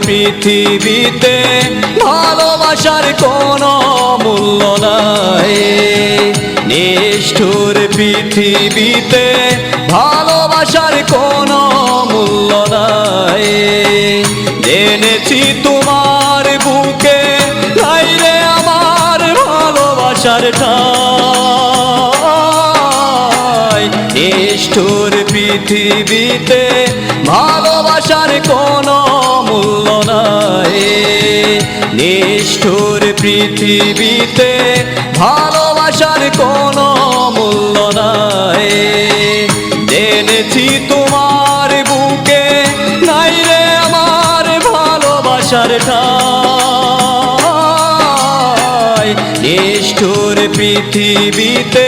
পৃথিবীতে ভালোবাসার কোনো মূল্য নাই। নিষ্ঠুর পৃথিবীতে ভালোবাসার কোনো মূল্য নাই। জেনেছি তোমার বুকে নাই রে আমার ভালোবাসার ঠাঁই। নিষ্ঠুর পৃথিবীতে ভালোবাসার কোনো মূল্য নাই। নিষ্ঠুর পৃথিবীতে ভালোবাসার কোনো মূল্য নাই। জেনেছি তোমার বুকে নাই রে আমার ভালোবাসার ঠাঁই। নিষ্ঠুর পৃথিবীতে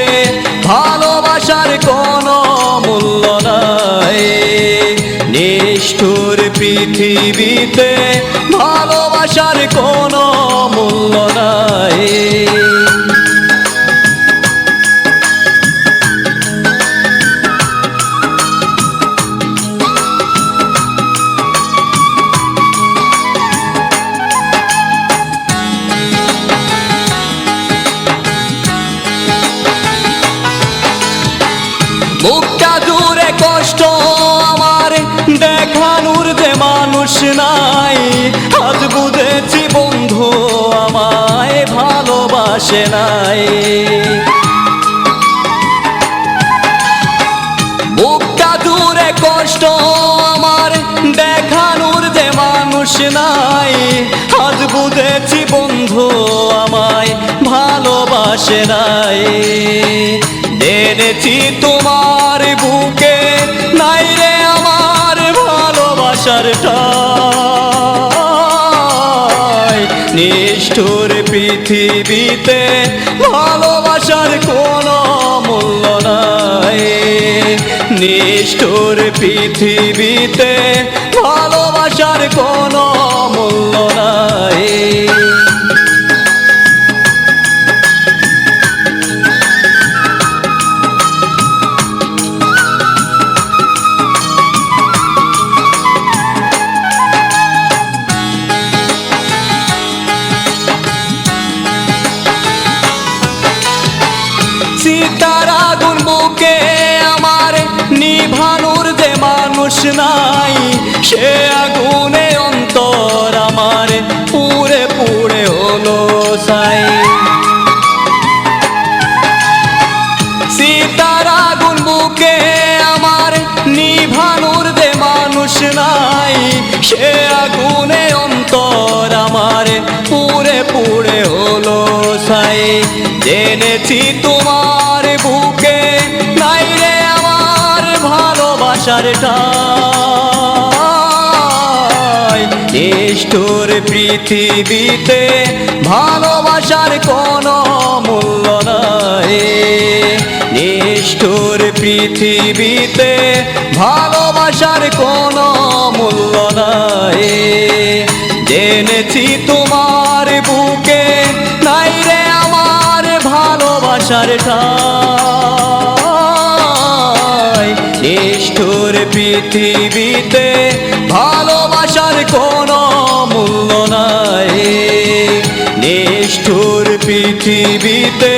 ভালোবাসার কোনো মূল্য নাই। নিষ্ঠুর পৃথিবীতে ভালোবাসার কোনো মূল্য নাই। বুকটা জুড়ে কষ্ট আমার দেখানোর যে মানুষ নাই। আজ বুঝেছি বন্ধু আমায় ভালোবাসে নাই। বুকটা জুড়ে কষ্ট আমার দেখানোর যে মানুষ নাই। আজ বুঝেছি বন্ধু আমায় ভালোবাসে নাই। জেনেছি তোমার বুকে নাই রে আমার ভালোবাসার ঠাঁই। নিষ্ঠুর পৃথিবীতে ভালোবাসার কোনো মূল্য নাই। নিষ্ঠুর পৃথিবীতে ভালোবাসার কোনো মূল্য নাই। সীতার আগুন বুকে আমার নিভানোর যে মানুষ নাই। সে আগুনে অন্তর আমার পুড়ে পুড়ে হলো ছাই। সীতার আগুন বুকে আমার নিভানোর যে মানুষ নাই। সে আগুনে অন্তর আমার পুড়ে পুড়ে হলো ছাই। জেনেছি তোমার বুকে নাই রে আমার ভালোবাসার ঠাঁই। নিষ্ঠুর পৃথিবীতে ভালোবাসার কোনো মূল্য নাই। নিষ্ঠুর পৃথিবীতে ভালোবাসার কোনো মূল্য নাই। জেনেছি তোমার বুকে নাই রে আমার ভালোবাসার ঠাঁই। নিষ্ঠুর পৃথিবীতে ভালোবাসার কোনো মূল্য নাই। নিষ্ঠুর পৃথিবীতে